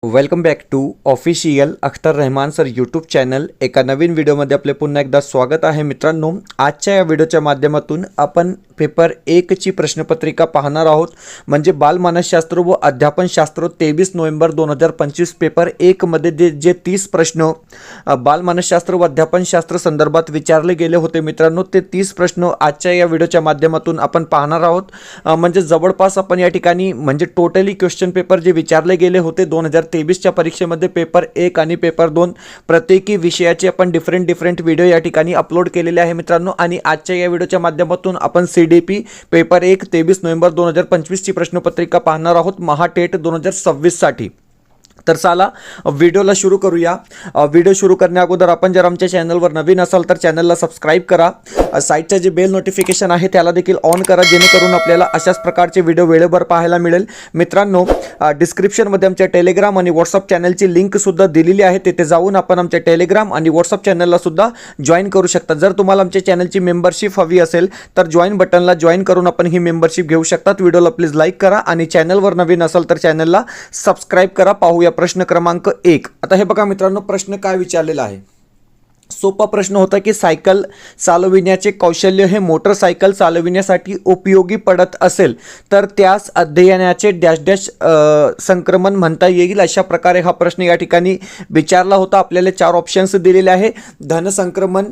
Welcome back to official Akhtar Rahman sir YouTube channel. एका नवीन व्हिडिओमध्ये आपले पुन्हा एकदा स्वागत आहे मित्रांनो. आजच्या या व्हिडिओच्या माध्यमातून आपण पेपर 1ची प्रश्नपत्रिका पाहणार आहोत. म्हणजे बालमानसशास्त्र व अध्यापनशास्त्र 23 नोव्हेंबर 2025 पेपर 1मध्ये जे 30 प्रश्न बालमानसशास्त्र व अध्यापनशास्त्र संदर्भात विचारले गेले होते मित्रांनो, ते 30 प्रश्न आजच्या या व्हिडिओच्या माध्यमातून आपण पाहणार आहोत. म्हणजे जवळपास आपण या ठिकाणी म्हणजे टोटली क्वेश्चन पेपर जे विचारले गेले होते 2023च्या परीक्षेमध्ये पेपर 1 आणि पेपर 2 प्रत्येकी विषयाचे आपण डिफरंट व्हिडिओ या ठिकाणी अपलोड केलेले आहे मित्रांनो. आणि आजच्या या व्हिडिओच्या माध्यमातून आपण CDP पेपर 1 23 नोव्हेंबर 2025 ची प्रश्नपत्रिका पाहणार आहोत महाटेट 2026 साठी. तर चला व्हिडिओला सुरू करूया. व्हिडिओ सुरू करण्या अगोदर आपण जर आमच्या चॅनलवर नवीन असाल तर चॅनलला सबस्क्राइब करा. साईटचं जे बेल नोटिफिकेशन आहे त्याला देखील ऑन करा, जेणेकरून आपल्याला अशाच प्रकारचे व्हिडिओ वेळेवर पाहायला मिळेल. मित्रांनो, डिस्क्रिप्शनमध्ये आमच्या टेलिग्राम आणि व्हॉट्सअप चॅनलची लिंक सुद्धा दिलेली आहे. तिथे जाऊन आपण आमच्या टेलिग्राम आणि व्हॉट्सअप चॅनलला सुद्धा जॉईन करू शकता. जर तुम्हाला आमच्या चॅनलची मेंबरशिप हवी असेल तर जॉईन बटनला जॉईन करून आपण ही मेंबरशिप घेऊ शकतात. व्हिडिओला प्लीज लाईक करा आणि चॅनलवर नवीन असाल तर चॅनलला सबस्क्राइब करा. पाहूया प्रश्न क्रमांक 1. आता हे बघा मित्रांनो, प्रश्न काय विचारलेला आहे. सोपा प्रश्न होता की सायकल चालविण्याचे कौशल्य हे मोटरसायकल चालविण्यासाठी उपयोगी पडत असेल तर त्यास अध्ययनाचे डॅश डॅश संक्रमण म्हणता येईल. अशा प्रकारे हा प्रश्न या ठिकाणी विचारला होता. आपल्याला 4 ऑप्शन्स दिलेले आहे: धन संक्रमण,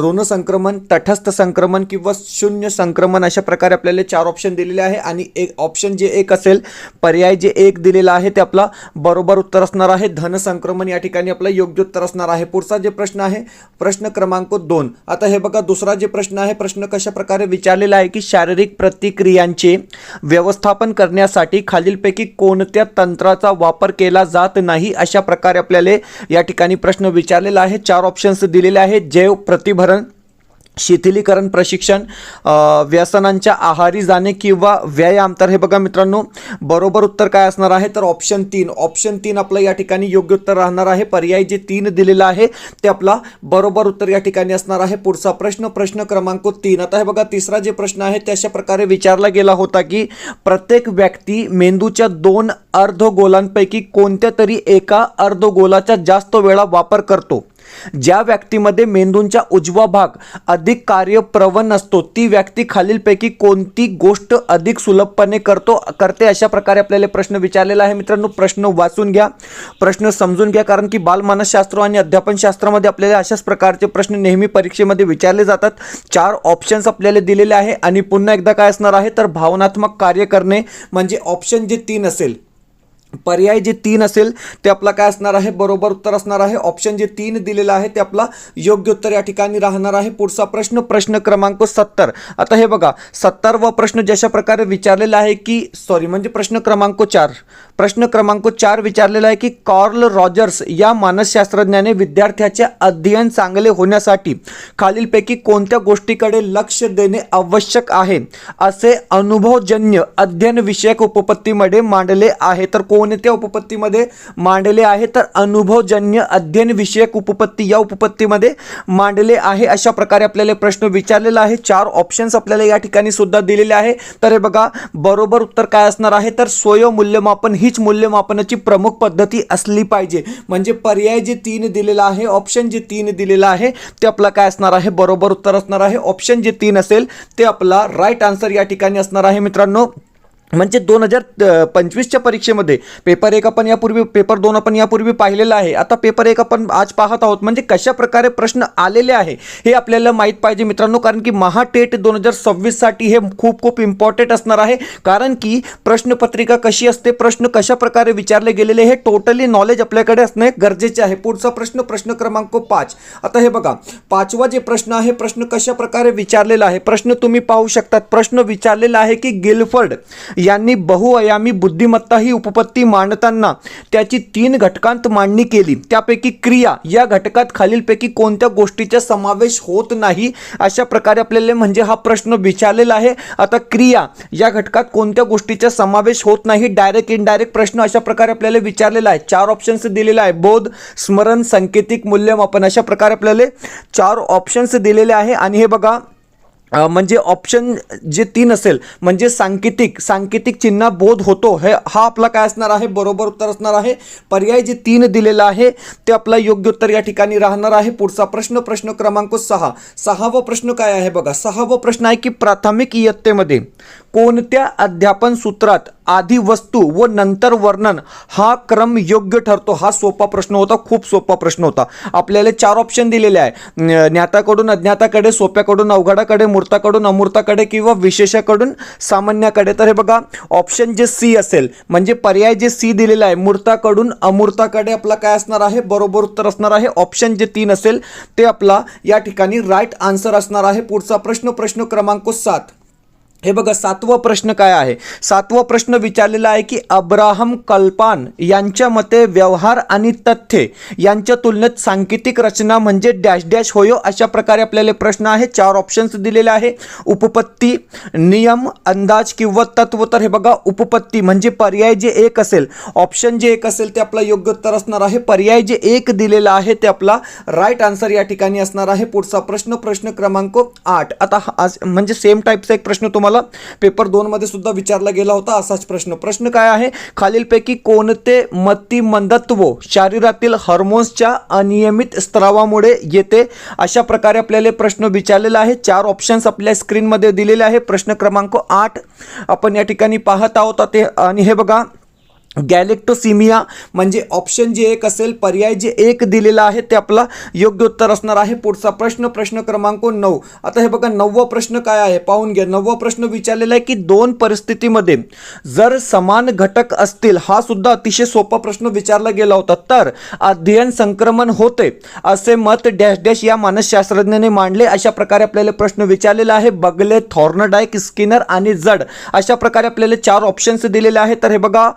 ऋण संक्रमण, तटस्थ संक्रमण किंवा शून्य संक्रमण. अशा प्रकारे आपल्याला 4 ऑप्शन दिलेले आहे आणि एक ऑप्शन जे एक असेल, पर्याय जे एक दिलेला आहे ते आपला बरोबर उत्तर असणार आहे. धन संक्रमण या ठिकाणी आपलं योग्य उत्तर असणार आहे. पुढचा जे प्रश्न आहे प्रश्न क्रमांक 2. आता हे बघा, दुसरा जे प्रश्न आहे, प्रश्न कशा प्रकारे विचारलेला आहे की शारीरिक प्रतिक्रियांचे व्यवस्थापन करण्यासाठी खालीलपैकी कोणत्या तंत्राचा वापर केला जात नाही. अशा प्रकारे आपल्याला या ठिकाणी प्रश्न विचारलेला आहे. 4 ऑप्शन्स दिलेले आहेत: जैव प्रतिभरण, शिथिलीकरण प्रशिक्षण, व्यसनांच्या आहारी जाणे किंवा व्यायाम. तर हे बघा मित्रांनो, बरोबर उत्तर काय असणार आहे तर ऑप्शन 3. ऑप्शन 3 आपलं या ठिकाणी योग्य उत्तर राहणार आहे. पर्याय जे 3 दिलेला आहे ते आपला बरोबर उत्तर या ठिकाणी असणार आहे. पुढचा प्रश्न प्रश्न क्रमांक 3. आता हे बघा, तिसरा जे प्रश्न आहे ते अशा प्रकारे विचारला गेला होता की प्रत्येक व्यक्ती मेंदूच्या 2 अर्धगोलांपैकी कोणत्या तरी एका अर्धगोलाचा जास्त वेळा वापर करतो. ज्या व्यक्तीमध्ये मेंदूंचा उजवा भाग अधिक कार्यप्रवण असतो ती व्यक्ती खालीलपैकी कोणती गोष्ट अधिक सुलभपणे करते. अशा प्रकारे आपल्याला प्रश्न विचारलेला आहे मित्रांनो. प्रश्न वाचून घ्या, प्रश्न समजून घ्या, कारण की बालमानसशास्त्र आणि अध्यापनशास्त्रामध्ये आपल्याला अशाच प्रकारचे प्रश्न नेहमी परीक्षेमध्ये विचारले जातात. 4 ऑप्शन्स आपल्याला दिलेले आहे आणि पुन्हा एकदा काय असणार आहे तर भावनात्मक कार्य करणे, म्हणजे ऑप्शन जे 3 असेल, पर्याय जे 3 असेल ते आपला काय असणार आहे बरोबर उत्तर असणार आहे. ऑप्शन जे 3 दिलेला आहे ते आपला योग्य उत्तर या ठिकाणी राहणार आहे. पुढचा प्रश्न प्रश्न क्रमांक 70. आता हे बघा, 70वा प्रश्न जशा प्रकारे विचारलेला आहे की म्हणजे प्रश्न क्रमांक 4. प्रश्न क्रमांक 4 विचारलेला आहे की कार्ल रॉजर्स या मानसशास्त्रज्ञाने विद्यार्थ्याचे अध्ययन चांगले होण्यासाठी खालीलपैकी कोणत्या गोष्टीकडे लक्ष देणे आवश्यक आहे असे अनुभवजन्य अध्ययन विषयक उपपत्तीमध्ये मांडले आहे. तर कोणत्या उपपत्तीमध्ये मांडले आहे तर अनुभवजन्य अध्ययन विषयक उपपत्ती या उपपत्तीमध्ये मांडले आहे. अशा प्रकारे आपल्याला प्रश्न विचारलेला आहे. 4 ऑप्शन्स आपल्याला या ठिकाणी सुद्धा दिलेले आहे. तर हे बघा, बरोबर उत्तर काय असणार आहे तर स्वयंमूल्यमापन हीच मूल्यमापनाची प्रमुख पद्धती असली पाहिजे. म्हणजे पर्याय जे 3 दिलेला आहे, ऑप्शन जे 3 दिलेला आहे ते आपला काय असणार आहे बरोबर उत्तर असणार आहे. ऑप्शन जे 3 असेल ते आपला राईट आन्सर या ठिकाणी असणार आहे मित्रांनो. म्हणजे 2025च्या परीक्षेमध्ये पेपर 1 आपण यापूर्वी, पेपर 2 आपण यापूर्वी पाहिलेला आहे. आता पेपर 1 आपण आज पाहत आहोत. म्हणजे कशा प्रकारे प्रश्न आलेले आहे हे आपल्याला माहीत पाहिजे मित्रांनो, कारण की महाटेट 2026 साठी हे खूप इम्पॉर्टंट असणार आहे. कारण की प्रश्नपत्रिका कशी असते, प्रश्न कशा प्रकारे विचारले गेलेले हे टोटली नॉलेज आपल्याकडे असणे गरजेचे आहे. पुढचा प्रश्न प्रश्न क्रमांक 5. आता हे बघा, 5वा जे प्रश्न आहे, प्रश्न कशा प्रकारे विचारलेला आहे. प्रश्न तुम्ही पाहू शकतात. प्रश्न विचारलेला आहे की गिलफर्ड यांनी बहुआयामी बुद्धिमत्ता ही उपपत्ती मांडताना त्याची 3 घटकांत मांडणी केली. त्यापैकी क्रिया या घटकात खालीलपैकी कोणत्या गोष्टीचा समावेश होत नाही. अशा प्रकारे आपल्याला म्हणजे हा प्रश्न विचारलेला आहे. आता क्रिया या घटकात कोणत्या गोष्टीचा समावेश होत नाही, डायरेक्ट इनडायरेक्ट प्रश्न अशा प्रकारे आपल्याला विचारलेला आहे. 4 ऑप्शन्स दिलेले आहे: बोध, स्मरण, सांकेतिक, मूल्यमापन. अशा प्रकारे आपल्याला 4 ऑप्शन्स दिलेले आहे. आणि हे बघा, म्हणजे ऑप्शन जे 3 असेल म्हणजे सांकेतिक चिन्ह बोध होतो, हा आपला काय असणार आहे, बरोबर उत्तर असणार आहे. पर्याय जे 3 दिलेला आहे ते आपला योग्य उत्तर या ठिकाणी राहणार आहे. पुढचा प्रश्न क्रमांक 6. 6वा प्रश्न काय आहे बघा. 6वा प्रश्न आहे की प्राथमिक इयत्तेमध्ये कोणत्या अध्यापन सूत्रात आधी वस्तू व नंतर वर्णन हा क्रम योग्य ठरतो. हा सोपा प्रश्न होता, खूप सोपा प्रश्न होता. आपल्याला 4 ऑप्शन दिलेले आहे, ज्ञाताकडून अज्ञाताकडे, सोप्याकडून अवघडाकडे, मूर्ताकडून अमूर्ताकडे किंवा विशेषाकडून सामान्याकडे. तर हे बघा ऑप्शन जे सी असेल म्हणजे पर्याय जे सी दिलेला आहे मूर्ताकडून अमूर्ताकडे आपला काय असणार आहे, बरोबर उत्तर असणार आहे. ऑप्शन जे 3 असेल ते आपला या ठिकाणी राईट आन्सर असणार आहे. पुढचा प्रश्न क्रमांक 7. हे बघा 7वा प्रश्न काय आहे. 7वा प्रश्न विचारलेला आहे की अब्राहम कल्पान यांच्या मते व्यवहार आणि तथ्य यांच्या तुलनेत सांकेतिक रचना म्हणजे डॅश डॅश होयो. अशा प्रकारे आपल्याला प्रश्न आहे. 4 ऑप्शन्स दिलेले आहे, उपपत्ती, नियम, अंदाज किंवा तत्व. तर हे बघा उपपत्ती म्हणजे पर्याय जे 1 असेल, ऑप्शन जे 1 असेल ते आपला योग्य उत्तर असणार आहे. पर्याय जे 1 दिलेला आहे ते आपला राईट आन्सर या ठिकाणी असणार आहे. पुढचा प्रश्न क्रमांक 8. आता म्हणजे सेम टाईपचा एक प्रश्न तुम्हाला पेपर 2 मध्ये सुद्धा विचारला गेला होता असाच प्रश्न काय आहे, खालीलपैकी कोणते मतिमंदत्व शरीरातील हार्मोन्सच्या अनियमित स्त्रावामुळे येते. अशा प्रकारे आपल्याला प्रश्न विचारलेला आहे. 4 ऑप्शन्स आपल्या स्क्रीन मध्ये दिलेले आहे. प्रश्न क्रमांक 8 आपण या ठिकाणी पाहत आहोत. ते आणि हे बघा गॅलेक्टोसिमिया म्हणजे ऑप्शन जे 1 असेल, पर्याय जे 1 दिलेला आहे ते आपला योग्य उत्तर असणार आहे. पुढचा प्रश्न क्रमांक 9. आता हे बघा 9वा प्रश्न काय आहे पाहून घ्या. 9वा प्रश्न विचारलेला आहे की 2 परिस्थितीमध्ये जर समान घटक असतील, हा सुद्धा अतिशय सोपा प्रश्न विचारला गेला होता, तर अध्ययन संक्रमण होते असे मत डॅश डॅश या मानसशास्त्रज्ञाने मांडले. अशा प्रकारे आपल्याला प्रश्न विचारलेला आहे. बगले, थॉर्नडाईक, स्किनर आणि जड. अशा प्रकारे आपल्याला 4 ऑप्शन्स दिलेले आहेत. तर हे बघा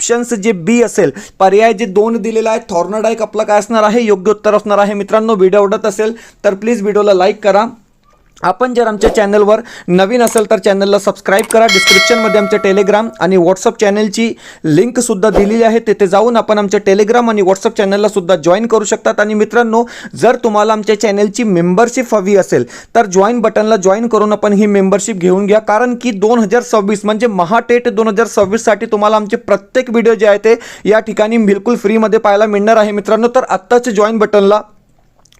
ऑप्शन्स जे बी असेल, पर्याय जे 2 दिलेला आहे थॉर्नडाईक आपला काय असणार आहे, योग्य उत्तर असणार आहे. मित्रांनो व्हिडिओ आवडत असेल तर प्लीज व्हिडिओला लाईक करा. आपण जर आमच्या चॅनलवर नवीन असेल तर चॅनलला सबस्क्राईब करा. डिस्क्रिप्शनमध्ये आमच्या टेलिग्राम आणि व्हॉट्सअप चॅनलची लिंक सुद्धा दिलेली आहे, तिथे जाऊन आपण आमच्या टेलिग्राम आणि व्हॉट्सअप चॅनलला सुद्धा जॉईन करू शकतात. आणि मित्रांनो जर तुम्हाला आमच्या चॅनलची मेंबरशिप हवी असेल तर जॉईन बटनला जॉईन करून आपण ही मेंबरशिप घेऊन घ्या. कारण की 2026 म्हणजे महाटेट 2026 साठी तुम्हाला आमचे प्रत्येक व्हिडिओ जे आहे ते या ठिकाणी बिलकुल फ्रीमध्ये पाहायला मिळणार आहे मित्रांनो. तर आत्ताच जॉईन बटनला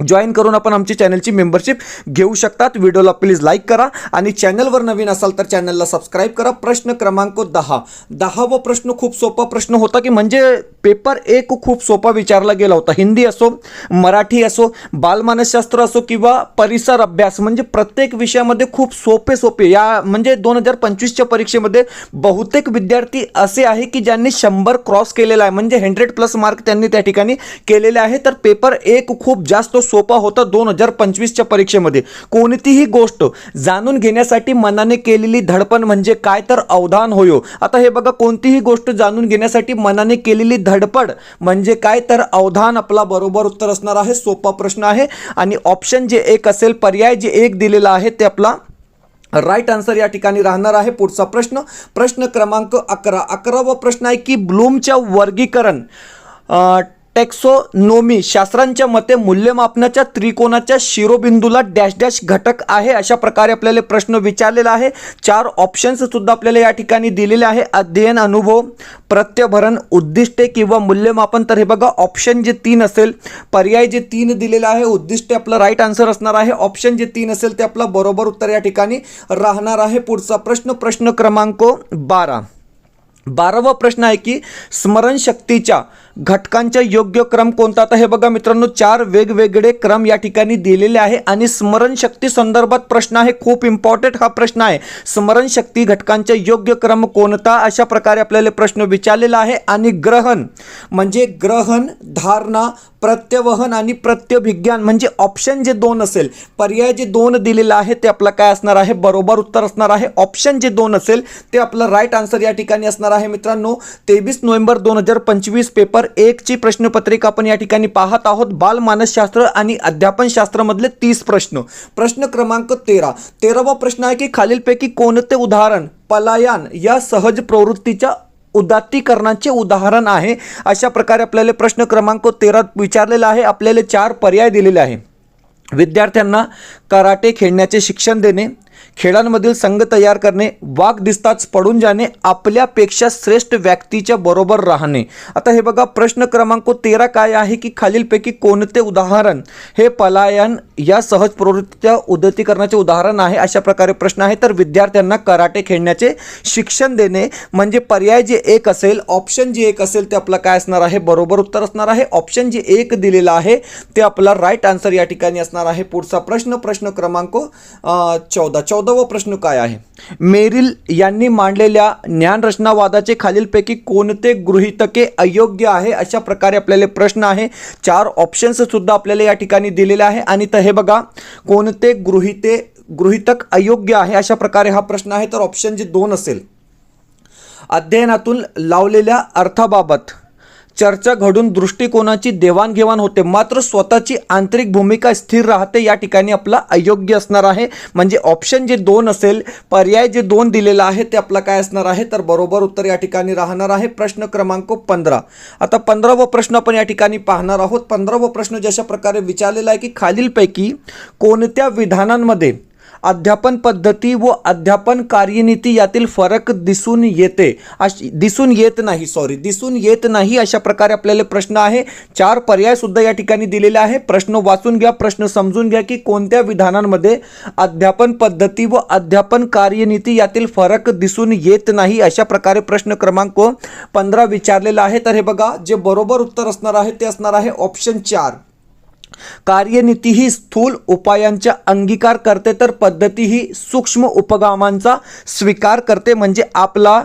जॉईन करून आपण आमची चॅनलची मेंबरशिप घेऊ शकतात. व्हिडिओला प्लीज लाईक करा आणि चॅनलवर नवीन असाल तर चॅनलला सबस्क्राईब करा. प्रश्न क्रमांक 10. 10वा प्रश्न खूप सोपा प्रश्न होता की म्हणजे पेपर 1 खूप सोपा विचारला गेला होता. हिंदी असो, मराठी असो, बालमानसशास्त्र असो किंवा परिसर अभ्यास, म्हणजे प्रत्येक विषयामध्ये खूप सोपे या म्हणजे 2025च्या परीक्षेमध्ये बहुतेक विद्यार्थी असे आहे की ज्यांनी 100 क्रॉस केलेला आहे, म्हणजे 100+ मार्क त्यांनी त्या ठिकाणी केलेले आहे. तर पेपर 1 खूप जास्त सोपा होता 2025च्या परीक्षेमध्ये. कोणतीही गोष्ट जाणून घेण्यासाठी मनाने केलेली धडपण म्हणजे काय, तर अवधान होयो. आता हे बघा कोणतीही गोष्ट जाणून घेण्यासाठी मनाने केलेली धडपड म्हणजे काय, तर अवधान आपला बरोबर उत्तर असणार आहे. सोपा प्रश्न आहे आणि ऑप्शन जे 1 असेल, पर्याय जे 1 दिलेला आहे ते आपला राईट आन्सर या ठिकाणी राहणार आहे. पुढचा प्रश्न क्रमांक 11. 11वा प्रश्न आहे की ब्लूमच्या वर्गीकरण टेक्सोनोमी शास्त्रांच्या मते मूल्यमापनाच्या त्रिकोणाच्या शिरोबिंदूला डॅश डॅश घटक आहे. अशा प्रकारे आपल्याला प्रश्न विचारलेला आहे. 4 ऑप्शन्स सुद्धा आपल्याला या ठिकाणी दिलेले आहे. अध्ययन, अनुभव, प्रत्यभरण, उद्दिष्टे किंवा मूल्यमापन. तर हे बघा ऑप्शन जे 3 असेल, पर्याय जे 3 दिलेला आहे उद्दिष्टे आपला राईट आन्सर असणार आहे. ऑप्शन जे 3 असेल ते आपला बरोबर उत्तर या ठिकाणी राहणार आहे. पुढचा प्रश्न क्रमांक 12. 12वा प्रश्न आहे की स्मरणशक्तीच्या घटकांचा योग्य क्रम कोणता. आता हे बघा मित्रांनो 4 वेगवेगळे क्रम या ठिकाणी दिलेले आहे आणि स्मरणशक्ती संदर्भात प्रश्न आहे. खूप इम्पॉर्टंट हा प्रश्न आहे. स्मरणशक्ती घटकांचा योग्य क्रम कोणता, अशा प्रकारे आपल्याला प्रश्न विचारलेला आहे. आणि ग्रहण म्हणजे ग्रहण, धारणा, प्रत्यवहन आणि प्रत्यभिज्ञान म्हणजे ऑप्शन जे 2 असेल, पर्याय जे 2 दिलेला आहे ते आपला काय असणार आहे, बरोबर उत्तर असणार आहे. ऑप्शन जे 2 असेल ते आपलं राईट आन्सर या ठिकाणी असणार आहे. मित्रांनो 23 नोव्हेंबर 2025 पेपर 1 ची प्रश्नपत्रिका आपण या ठिकाणी पाहत आहोत. बाल मानसशास्त्र आणि अध्यापन शास्त्र मधले 30 प्रश्न क्रमांक 13. 13वा प्रश्न आहे की खालीलपैकी कोणते उदाहरण पलायन या सहज प्रवृत्तीच्या उदात्तीकरणाचे उदाहरण आहे. अशा प्रकारे आपल्याला प्रश्न क्रमांक 13 विचारलेला आहे. आपल्याला 4 पर्याय दिलेले आहे. विद्यार्थ्यांना कराटे खेळण्याचे शिक्षण देणे, खेळांमधील संघ तयार करणे, वाघ दिसताच पडून जाणे, आपल्यापेक्षा श्रेष्ठ व्यक्तीच्या बरोबर राहणे. आता हे बघा प्रश्न क्रमांक 13 काय आहे की खालीलपैकी कोणते उदाहरण हे पलायन या सहज प्रवृत्तीच्या उन्नतीकरणाचे उदाहरण आहे. अशा प्रकारे प्रश्न आहे. तर विद्यार्थ्यांना कराटे खेळण्याचे शिक्षण देणे म्हणजे पर्याय जे एक असेल, ऑप्शन जे एक असेल ते आपला काय असणार आहे, बरोबर उत्तर असणार आहे. ऑप्शन जे एक दिलेला आहे ते आपला राईट आन्सर या ठिकाणी असणार आहे. पुढचा प्रश्न क्रमांक 14वा प्रश्न काय आहे, मेरिल यांनी मांडलेल्या ज्ञानरचनावादाचे खालीलपैकी कोणते गृहीतके अयोग्य आहे. अशा प्रकारे आपल्याला प्रश्न आहे. 4 ऑप्शन्स सुद्धा आपल्याला या ठिकाणी दिलेले आहे आणि तर हे बघा कोणते गृहीतक अयोग्य आहे अशा प्रकारे हा प्रश्न आहे. तर ऑप्शन जे 2 असेल, अध्ययनातून लावलेल्या अर्थाबाबत चर्चा घडून दृष्टिकोनाची देवाणघेवाण होते मात्र स्वतःची आंतरिक भूमिका स्थिर राहते, या ठिकाणी आपला अयोग्य असणार आहे. म्हणजे ऑप्शन जे 2 असेल, पर्याय जे 2 दिलेला आहे ते आपला काय असणार आहे, तर बरोबर उत्तर या ठिकाणी राहणार आहे. प्रश्न क्रमांक 15. आता 15वा प्रश्न आपण या ठिकाणी पाहणार आहोत. 15वा प्रश्न जशा प्रकारे विचारलेला आहे की खालीलपैकी कोणत्या विधानांमध्ये अध्यापन पद्धती व अध्यापन कार्यनीती यातील फरक दिसून येत नाही अशा प्रकारे आपल्याला प्रश्न आहे. 4 पर्याय सुद्धा या ठिकाणी दिलेले आहे. प्रश्न वाचून घ्या, प्रश्न समजून घ्या की कोणत्या विधानांमध्ये अध्यापन पद्धती व अध्यापन कार्यनीती यातील फरक दिसून येत नाही अशा प्रकारे प्रश्न क्रमांक 15 विचारलेला आहे. तर हे बघा जे बरोबर उत्तर असणार आहे ते असणार आहे ऑप्शन 4. कार्यनीती ही स्थूल उपायांचा अंगीकार करते तर पद्धती ही सूक्ष्म उपगमांचा स्वीकार करते. म्हणजे आपला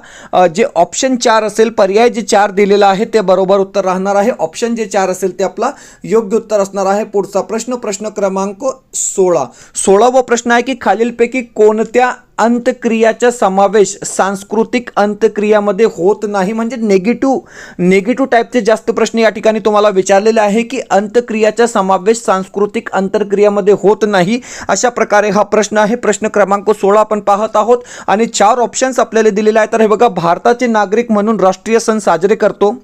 जे ऑप्शन 4 असेल, पर्याय जे 4 दिलेला आहे ते बरोबर उत्तर राहणार आहे. ऑप्शन जे 4 असेल ते आपला योग्य उत्तर असणार आहे. पुढचा प्रश्न क्रमांक 16वा प्रश्न आहे की खालीलपैकी कोणत्या अंतक्रियाचा समावेश सांस्कृतिक अंतक्रियामध्ये होत नाही. म्हणजे नेगेटिव्ह टाईपचे जास्त प्रश्न या ठिकाणी तुम्हाला विचारलेले आहे की अंतक्रियाचा समावेश सांस्कृतिक अंतर्क्रियामध्ये होत नाही अशा प्रकारे हा प्रश्न आहे. प्रश्न क्रमांक 16 आपण पाहत आहोत आणि 4 ऑप्शन्स आपल्याला दिलेले आहेत. तर हे बघा भारताचे नागरिक म्हणून राष्ट्रीय सण साजरे करतो,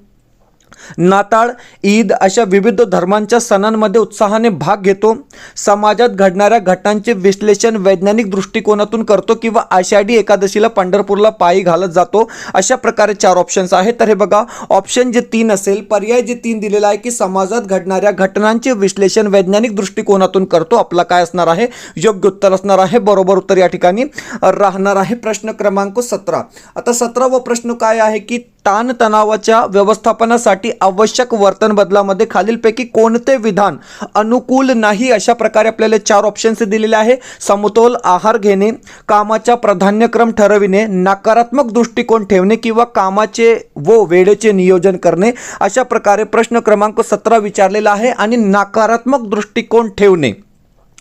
नाताळ, ईद अशा विविध धर्मांच्या सणांमध्ये उत्साहाने भाग घेतो, समाजात घडणाऱ्या घटनांचे विश्लेषण वैज्ञानिक दृष्टिकोनातून करतो किंवा आषाढी एकादशीला पंढरपूरला पायी घालत जातो. अशा प्रकारे 4 ऑप्शन्स आहेत. तर हे बघा ऑप्शन जे 3 असेल, पर्याय जे 3 दिलेला आहे की समाजात घडणाऱ्या घटनांचे विश्लेषण वैज्ञानिक दृष्टिकोनातून करतो, आपला काय असणार आहे, योग्य उत्तर असणार आहे. बरोबर उत्तर या ठिकाणी राहणार आहे. प्रश्न क्रमांक 17. आता 17वा प्रश्न काय आहे की ताणतणावाच्या व्यवस्थापनासाठी आवश्यक वर्तन बदलामध्ये खालीलपैकी कोणते विधान अनुकूल नाही अशा प्रकारे आपल्याला 4 ऑप्शन्स दिलेले आहे. समतोल आहार घेणे, कामाचा प्राधान्यक्रम ठरविणे, नकारात्मक दृष्टिकोन ठेवणे किंवा कामाचे व वेळेचे नियोजन करणे अशा प्रकारे प्रश्न क्रमांक 17 विचारलेला आहे. आणि नकारात्मक दृष्टिकोन ठेवणे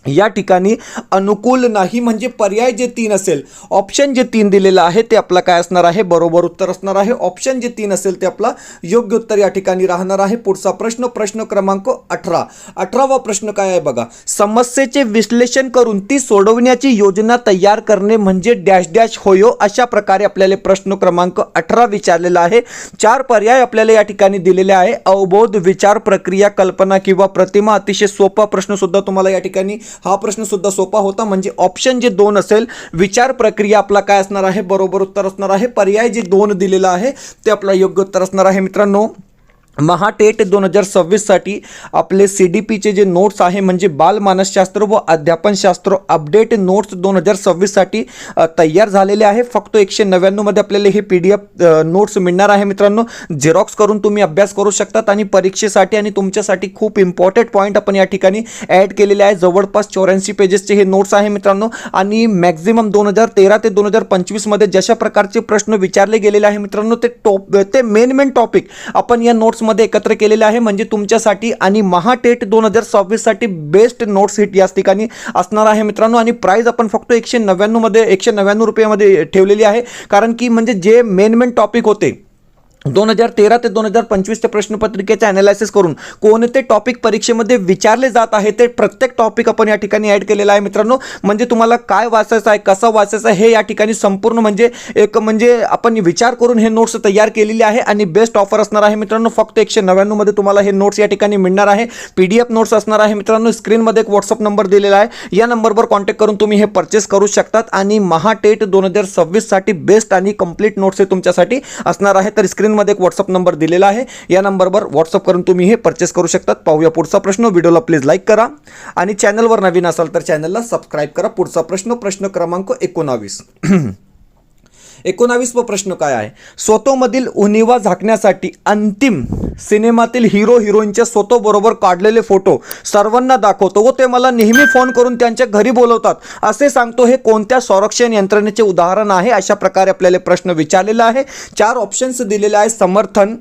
या ठिकाणी अनुकूल नाही म्हणजे पर्याय जे 3 असेल, ऑप्शन जे 3 दिलेला आहे ते आपला काय असणार आहे, बरोबर उत्तर असणार आहे. ऑप्शन जे 3 असेल ते आपला योग्य उत्तर या ठिकाणी राहणार आहे. पुढचा प्रश्न क्रमांक 18. 18वा प्रश्न काय आहे बघा, समस्येचे विश्लेषण करून ती सोडवण्याची योजना तयार करणे म्हणजे डॅश डॅश होयो अशा प्रकारे आपल्याला प्रश्न क्रमांक 18 विचारलेला आहे. 4 पर्याय आपल्याला या ठिकाणी दिलेले आहे. अवबोध, विचार, प्रक्रिया, कल्पना किंवा प्रतिमा. अतिशय सोपा प्रश्न सुद्धा तुम्हाला या ठिकाणी हा प्रश्न सुद्धा सोपा होता. म्हणजे ऑप्शन जे 2 असेल, विचार प्रक्रिया आपला काय असणार आहे, बरोबर उत्तर असणार आहे. पर्याय जे 2 दिलेला आहे ते आपला योग्य उत्तर असणार आहे. मित्रांनो, महाटेट 2026 साठी आपले CDPचे जे नोट्स आहे म्हणजे बाल मानसशास्त्र व अध्यापनशास्त्र अपडेट नोट्स 2026 साठी तयार झालेले आहे. फक्त 199 मध्ये आपल्याला हे PDF नोट्स मिळणार आहे. मित्रांनो, झेरॉक्स करून तुम्ही अभ्यास करू शकतात आणि परीक्षेसाठी आणि तुमच्यासाठी खूप इम्पॉर्टंट पॉईंट आपण या ठिकाणी ॲड केलेले आहे. जवळपास 84 पेजेसचे हे नोट्स आहे मित्रांनो. आणि मॅक्झिमम 2013 ते 2025 मध्ये जशा प्रकारचे प्रश्न विचारले गेलेले आहे मित्रांनो, ते मेन टॉपिक आपण या नोट्स मध्ये एकत्र केलेले आहे. म्हणजे तुमच्यासाठी आणि महाटेट 2026 साठी बेस्ट नोट्स हिट या ठिकाणी असणार आहे मित्रांनो. आणि प्राइस आपण फक्त 199 रुपयामध्ये ठेवलेली आहे. कारण की म्हणजे जे मेन टॉपिक होते 2013 ते 2025च्या प्रश्नपत्रिकेचे ॲनालिसिस करून कोणते टॉपिक परीक्षेमध्ये विचारले जात आहे ते प्रत्येक टॉपिक आपण या ठिकाणी ॲड केलेला आहे मित्रांनो. म्हणजे तुम्हाला काय वाचायचं आहे, कसं वाचायचं आहे हे या ठिकाणी संपूर्ण म्हणजे आपण विचार करून हे नोट्स तयार केलेली आहे आणि बेस्ट ऑफर असणार आहे मित्रांनो. फक्त 199 मध्ये तुम्हाला हे नोट्स या ठिकाणी मिळणार आहे. PDF नोट्स असणार आहे मित्रांनो. स्क्रीनमध्ये एक व्हॉट्सअप नंबर दिलेला आहे, या नंबरवर कॉन्टॅक्ट करून तुम्ही हे परचेस करू शकतात. आणि महाटेट 2026 साठी बेस्ट आणि कंप्लीट नोट्स हे तुमच्यासाठी असणार आहे. तर मध्ये एक व्हॉट्सअप नंबर दिलेला आहे, या नंबरवर व्हॉट्सअप करून तुम्ही हे परचेस करू शकतात. पाहूया पुढचा प्रश्न. व्हिडिओला प्लीज लाईक करा आणि चॅनलवर नवीन असाल तर चॅनलला सबस्क्राईब करा. पुढचा प्रश्न क्रमांक 19. 19वा प्रश्न काय आहे? स्वतःमधील उणिवा झाकण्यासाठी अंतिम सिनेमातील हिरो हिरोईनच्या स्वतःबरोबर काढलेले फोटो सर्वांना दाखवतो व ते मला नेहमी फोन करून त्यांच्या घरी बोलवतात असे सांगतो, हे कोणत्या संरक्षण यंत्रणेचे उदाहरण आहे? अशा प्रकारे आपल्याला प्रश्न विचारलेला आहे. 4 ऑप्शन्स दिलेले आहे: समर्थन,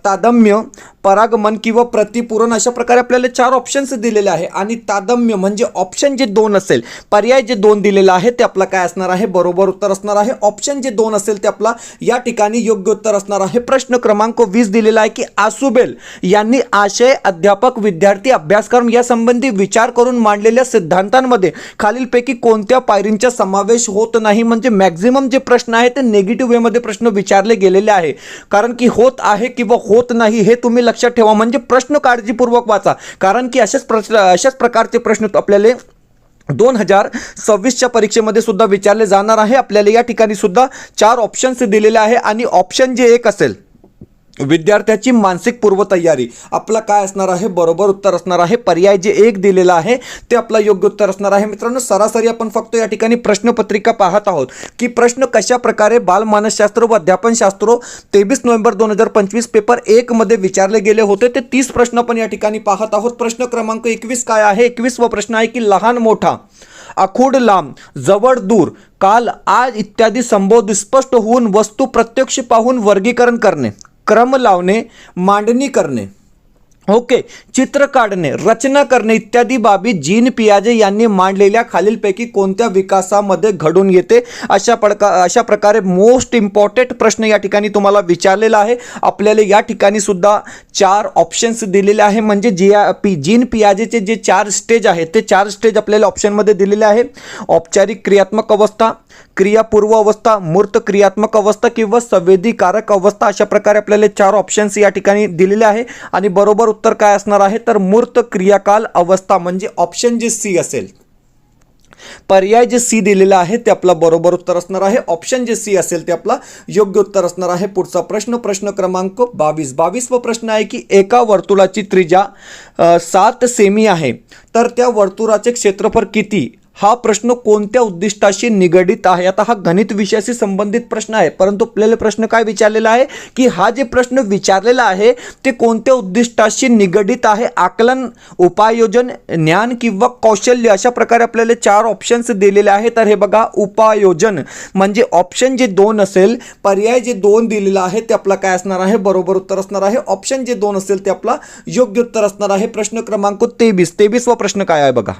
तादम्य, परागमन किंवा प्रतिपूरण. अशा प्रकारे आपल्याला 4 ऑप्शन्स दिलेले आहे. आणि तादम्य म्हणजे ऑप्शन जे 2 असेल, पर्याय जे 2 दिलेला आहे ते आपला काय असणार आहे? बरोबर उत्तर असणार आहे. ऑप्शन जे 2 असेल ते आपला या ठिकाणी योग्य उत्तर असणार आहे. प्रश्न क्रमांक 20 दिलेला आहे की आसुबेल यांनी आशय, अध्यापक, विद्यार्थी, अभ्यासक्रम यासंबंधी विचार करून मांडलेल्या सिद्धांतांमध्ये खालीलपैकी कोणत्या पायरींचा समावेश होत नाही? म्हणजे मॅक्झिमम जे प्रश्न आहे ते नेगेटिव्ह वेमध्ये प्रश्न विचारले गेलेले आहे. कारण की होत आहे किंवा होत नाही हे तुम्ही लक्षात ठेवा. म्हणजे प्रश्न काळजीपूर्वक वाचा, कारण की अशाच प्रकारचे प्रश्न आपल्याला 2026च्या परीक्षेमध्ये सुद्धा विचारले जाणार आहे. आपल्याला या ठिकाणी सुद्धा 4 ऑप्शन्स दिलेले आहे आणि ऑप्शन जे 1 असेल, विद्यार्थ्याची मानसिक पूर्वतयारी, आपला काय असणार आहे? बरोबर उत्तर असणार आहे. पर्याय जे 1 दिलेला आहे ते आपला योग्य उत्तर असणार आहे. मित्रांनो, सरासरी आपण फक्त या ठिकाणी प्रश्नपत्रिका पाहत आहोत की प्रश्न कशा प्रकारे बालमानसशास्त्र व अध्यापनशास्त्र 23 नोव्हेंबर 2025 पेपर 1 मध्ये विचारले गेले होते ते 30 प्रश्न आपण या ठिकाणी पाहत आहोत. प्रश्न क्रमांक 21 काय आहे? 21वा प्रश्न आहे की लहान मोठा, आखूड लांब, जवळ दूर, काल आज इत्यादी संबोध स्पष्ट होऊन वस्तू प्रत्यक्ष पाहून वर्गीकरण करणे, क्रम लावणे, मांडणी करणे, ओके, चित्र काढणे, रचना करणे इत्यादी बाबी जीन पियाजे यांनी मांडलेल्या खालीलपैकी कोणत्या विकासामध्ये घडून येते? अशा प्रकारे मोस्ट इम्पॉर्टंट प्रश्न या ठिकाणी तुम्हाला विचारलेला आहे. आपल्याला या ठिकाणी सुद्धा 4 ऑप्शन्स दिलेले आहे. म्हणजे जीन पियाजेचे जे 4 स्टेज आहेत ते 4 स्टेज आपल्याला ऑप्शनमध्ये दिलेले आहे. औपचारिक क्रियात्मक अवस्था, क्रियापूर्व अवस्था, मूर्त क्रियात्मक अवस्था किंवा संवेदीकारक अवस्था. अशा प्रकारे आपल्याला 4 ऑप्शन्स या ठिकाणी दिलेले आहे आणि बरोबर उत्तर काय असणार आहे? तर मूर्त क्रियाकाल अवस्था म्हणजे ऑप्शन जे सी असेल. पर्याय जे सी दिलेला आहे ते आपला बरोबर उत्तर असणार आहे. ऑप्शन जे सी असेल ते आपला योग्य उत्तर असणार आहे. पुढचा प्रश्न क्रमांक 22. 22वा प्रश्न आहे की एका वर्तुळाची त्रिज्या 7 सेमी आहे तर त्या वर्तुळाचे क्षेत्रफळ किती? हा प्रश्न कोणत्या उद्दिष्टाशी निगडित आहे? आता हा गणित विषयाशी संबंधित प्रश्न आहे, परंतु आपल्याला प्रश्न काय विचारलेला आहे की हा जे प्रश्न विचारलेला आहे ते कोणत्या उद्दिष्टाशी निगडित आहे? आकलन, उपाययोजन, ज्ञान किंवा कौशल्य. अशा प्रकारे आपल्याला 4 ऑप्शन्स दिलेले आहेत. तर हे बघा, उपाययोजन म्हणजे ऑप्शन जे 2 असेल, पर्याय जे 2 दिलेला आहे ते आपला काय असणार आहे? बरोबर उत्तर असणार आहे. ऑप्शन जे 2 असेल ते आपला योग्य उत्तर असणार आहे. प्रश्न क्रमांक 23. 23वा प्रश्न काय आहे बघा.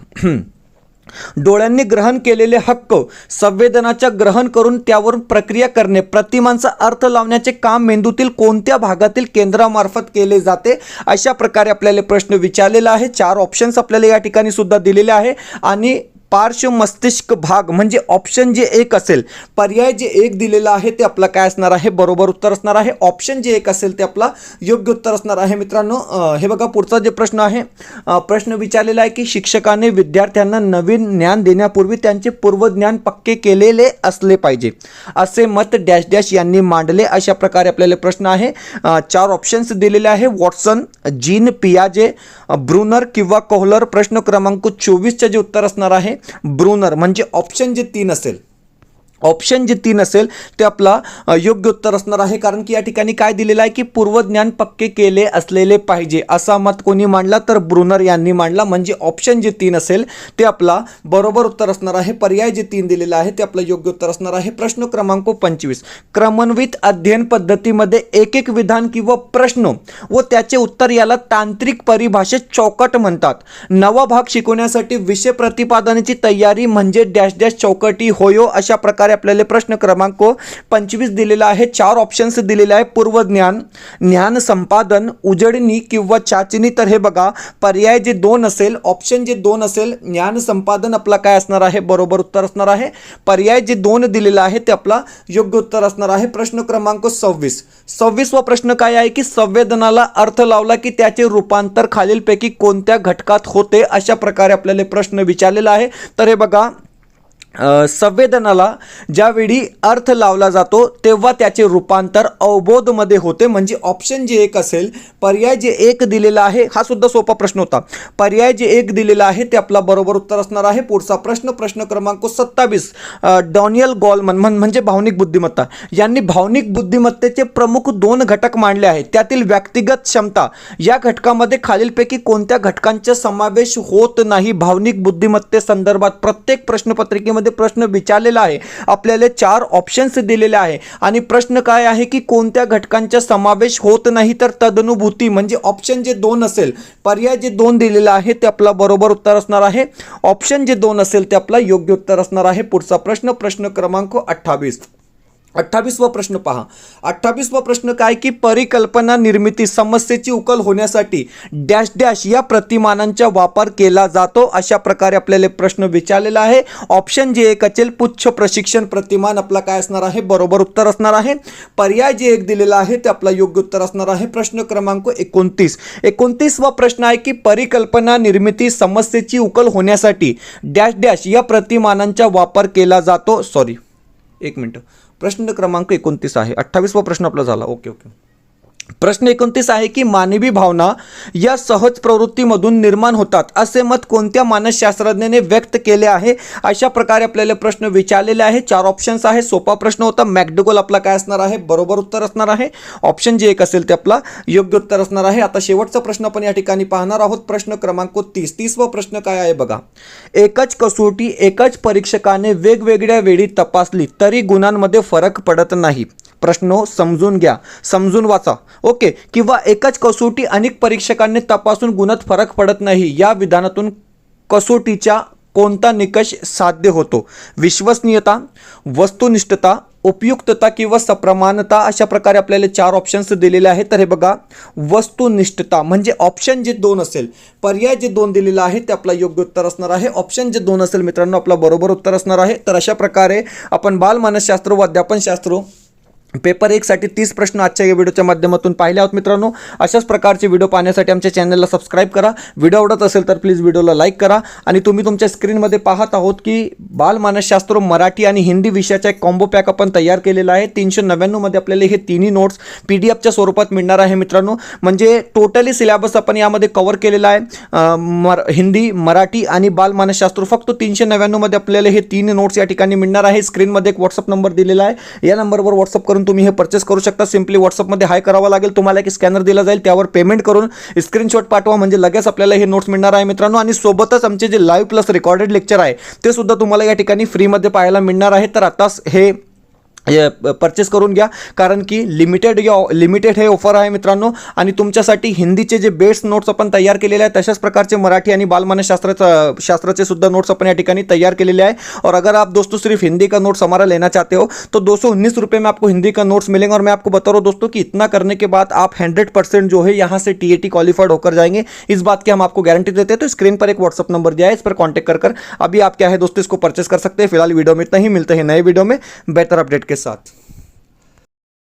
डोळ्यांनी ग्रहण केलेले हक्क संवेदनाच्या ग्रहण करून त्यावरून प्रक्रिया करणे, प्रतिमांचा अर्थ लावण्याचे काम मेंदूतील कोणत्या भागातील केंद्रामार्फत केले जाते? अशा प्रकारे आपल्याला प्रश्न विचारलेला आहे. 4 ऑप्शन्स आपल्याला या ठिकाणी सुद्धा दिलेले आहे आणि पार्श्व मस्तिष्क भाग म्हणजे ऑप्शन जे 1 असेल, पर्याय जे 1 दिलेला आहे ते आपला काय असणार आहे? बरोबर उत्तर असणार आहे. ऑप्शन जे 1 असेल ते आपला योग्य उत्तर असणार आहे. मित्रांनो, हे बघा पुढचा जे प्रश्न आहे, प्रश्न विचारलेला आहे की शिक्षकाने विद्यार्थ्यांना नवीन ज्ञान देण्यापूर्वी त्यांचे पूर्वज्ञान पक्के केलेले असले पाहिजे असे मत डॅश डॅश यांनी मांडले. अशा प्रकारे आपल्याला प्रश्न आहे. 4 ऑप्शन्स दिलेले आहे: वॉटसन, जीन पियाजे, ब्रुनर किंवा कोहलर. प्रश्न क्रमांक 24चे जे उत्तर असणार आहे ब्रुनर म्हणजे ऑप्शन जे 3 असेल, ऑप्शन जे 3 असेल ते आपला योग्य उत्तर असणार आहे. कारण की या ठिकाणी काय दिलेलं आहे की पूर्वज्ञान पक्के केले असलेले पाहिजे असा मत कोणी मांडला? तर ब्रुनर यांनी मांडला. म्हणजे ऑप्शन जे 3 असेल ते आपला बरोबर उत्तर असणार आहे. पर्याय जे 3 दिलेला आहे ते आपलं योग्य उत्तर असणार आहे. प्रश्न क्रमांक 25. क्रमन्वित अध्ययन पद्धतीमध्ये एक एक विधान किंवा प्रश्न व त्याचे उत्तर याला तांत्रिक परिभाषेत चौकट म्हणतात. नवा भाग शिकवण्यासाठी विषय प्रतिपादनाची तयारी म्हणजे डॅश डॅश चौकटी होयो. अशा प्रकारे प्रकारे आपल्याला प्रश्न क्रमांक 25 दिलेला आहे. 4 ऑप्शन्स दिलेले आहे. पूर्वज्ञान, ज्ञान संपादन, उजळणी किंवा चाचणी. तर हे बघा, पर्याय जे 2 असेल, ऑप्शन जे 2 असेल, ज्ञान संपादन आपला काय असणार आहे, बरोबर उत्तर असणार आहे. पर्याय जे 2 दिलेला आहे ते आपला योग्य उत्तर असणार आहे. प्रश्न क्रमांक 26 वा प्रश्न काय आहे की संवेदनाला अर्थ लावला की त्याचे रूपांतर खालीलपैकी कोणत्या घटकात होते, अशा प्रकारे आपल्याला प्रश्न विचारलेला आहे. तर हे बघा, संवेदनाला ज्यावेळी अर्थ लावला जातो तेव्हा त्याचे रूपांतर अवबोधमध्ये होते. म्हणजे ऑप्शन जे 1 असेल, पर्याय जे 1 दिलेला आहे, हा सुद्धा सोपा प्रश्न होता. पर्याय जे 1 दिलेला आहे ते आपला बरोबर उत्तर असणार आहे. पुढचा प्रश्न क्रमांक 27. डॅनियल गॉलमन म्हणजे भावनिक बुद्धिमत्ता यांनी भावनिक बुद्धिमत्तेचे प्रमुख 2 घटक मांडले आहेत. त्यातील व्यक्तिगत क्षमता या घटकामध्ये खालीलपैकी कोणत्या घटकांचा समावेश होत नाही. भावनिक बुद्धिमत्तेसंदर्भात प्रत्येक प्रश्नपत्रिकेमध्ये प्रश्न विचारलेला आहे. आपल्याला 4 ऑप्शन्स दिलेले आहे आणि प्रश्न काय आहे की कोणत्या घटकांचा समावेश होत नाही. तर तदनुभूती म्हणजे ऑप्शन जे 2 असेल, पर्याय जे 2 दिलेला आहे ते आपला बरोबर उत्तर असणार आहे. ऑप्शन जे 2 असेल ते आपला योग्य उत्तर असणार आहे. पुढचा प्रश्न क्रमांक 28 वा प्रश्न पहा. 28 वा प्रश्न काय की परिकल्पना निर्मिती समस्येची उकल होण्यासाठी डॅश डॅश या प्रतिमानांचा वापर केला जातो, अशा प्रकारे आपल्याला प्रश्न विचारलेला आहे. ऑप्शन जे 1 असेल, पुच्छ प्रशिक्षण प्रतिमान आपला काय असणार आहे, बरोबर उत्तर असणार आहे. पर्याय जे 1 दिलेला आहे ते आपला योग्य उत्तर असणार आहे. प्रश्न क्रमांक 29 वा प्रश्न आहे की परिकल्पना निर्मिती समस्येची उकल होण्यासाठी डॅश डॅश या प्रतिमानांचा वापर केला जातो. एक मिनिट, प्रश्न क्रमांक 29 आहे. 28 वा प्रश्न आपला झाला. ओके. प्रश्न 29 आहे की मानवी भावना या सहज प्रवृत्तीमधून निर्माण होतात असे मत कोणत्या मानसशास्त्रज्ञाने व्यक्त केले आहे, अशा प्रकारे आपल्याला प्रश्न विचारलेले आहे. 4 ऑप्शन्स आहे. सोपा प्रश्न होता. मॅकडोगल आपला काय असणार आहे, बरोबर उत्तर असणार आहे. ऑप्शन जे 1 असेल ते आपला योग्य उत्तर असणार आहे. आता शेवटचा प्रश्न आपण या ठिकाणी पाहणार आहोत. प्रश्न क्रमांक 30 वा प्रश्न काय आहे बघा. एकच कसोटी एकाच परीक्षकाने वेगवेगळ्या वेळी तपासली तरी गुणांमध्ये फरक पडत नाही. प्रश्न समजून घ्या, समजून वाचा. ओके. किंवा एकाच कसोटी अनेक परीक्षकांनी तपासून गुणात फरक पडत नाही, या विधानातून कसोटीचा कोणता निकष साध्य होतो. विश्वसनीयता, वस्तुनिष्ठता, उपयुक्तता किंवा सप्रमाणता, अशा प्रकारे आपल्याला 4 ऑप्शन्स दिलेले आहेत. तर हे बघा, वस्तुनिष्ठता म्हणजे ऑप्शन जे 2 असेल, पर्याय जे 2 दिलेला आहे ते आपला योग्य उत्तर असणार आहे. ऑप्शन जे 2 असेल मित्रांनो आपला बरोबर उत्तर असणार आहे. तर अशा प्रकारे आपण बालमानसशास्त्र व अध्यापनशास्त्र पेपर 1 साठी 30 प्रश्न आजच्या या व्हिडिओच्या माध्यमातून पाहिले आहोत. मित्रांनो, अशाच प्रकारचे व्हिडिओ पाहण्यासाठी आमच्या चॅनलला सबस्क्राईब करा. व्हिडिओ आवडत असेल तर प्लीज व्हिडिओला लाईक करा. आणि तुम्ही तुमच्या स्क्रीनमध्ये पाहत आहोत की बालमानसशास्त्र मराठी आणि हिंदी विषयाचा एक कॉम्बो पॅक आपण तयार केलेला आहे. 399 मध्ये आपल्याला हे तिन्ही नोट्स PDF स्वरूपात मिळणार आहे. मित्रांनो, म्हणजे टोटली सिलेबस आपण यामध्ये कव्हर केलेला आहे. हिंदी, मराठी आणि बालमानसशास्त्र फक्त 399 मध्ये आपल्याला हे 3 नोट्स या ठिकाणी मिळणार आहे. स्क्रीनमध्ये एक व्हॉट्सअप नंबर दिलेला आहे. या नंबरवर व्हॉट्सअप करून तुम्ही हे परचेस करू शकता. सिंपली व्हॉट्सअपमध्ये हाय करावा लागेल. तुम्हाला एक स्कॅनर दिला जाईल, त्यावर पेमेंट करून स्क्रीनशॉट पाठवा, म्हणजे लगेच आपल्याला हे नोट्स मिळणार आहे. मित्रांनो, आणि सोबतच आमचे जे लाईव्ह प्लस रेकॉर्डेड लेक्चर आहे ते सुद्धा तुम्हाला या ठिकाणी फ्रीमध्ये पाहायला मिळणार आहे. तर आताच हे परचेस करून घ्या, कारण की लिमिटेड हे ऑफर आहे मित्रांनो. आणि तुमच्यासाठी हिंदीचे जे बेस्ट नोट्स आपण तयार केलेले आहेत, तशाच प्रकारचे मराठी आणि बालमानसशास्त्राचे सुद्धा नोट्स अपन यहाँ तैयार तैयार के लिए आए. और अगर आप दोस्तों सिर्फ हिंदी का नोट्स हमारा लेना चाहते हो तो 219 रुपये में आपको हिंदी का नोट्स मिलेंगे. और मैं आपको बता रहा हूँ दोस्तों कि इतना करने के बाद आप 100% जो है यहाँ से TAT क्वालिफाइड होकर जाएंगे. इस बात की हम आपको गारंटी देते हैं. तो स्क्रीन पर एक व्हाट्सअप नंबर दिया है, इस पर कॉन्टैक्ट कर अभी आप क्या है दोस्तों इसको परचेस कर सकते हैं. फिलहाल वीडियो में इतना ही, मिलते हैं नए वीडियो में बेहतर अपडेट के साथ.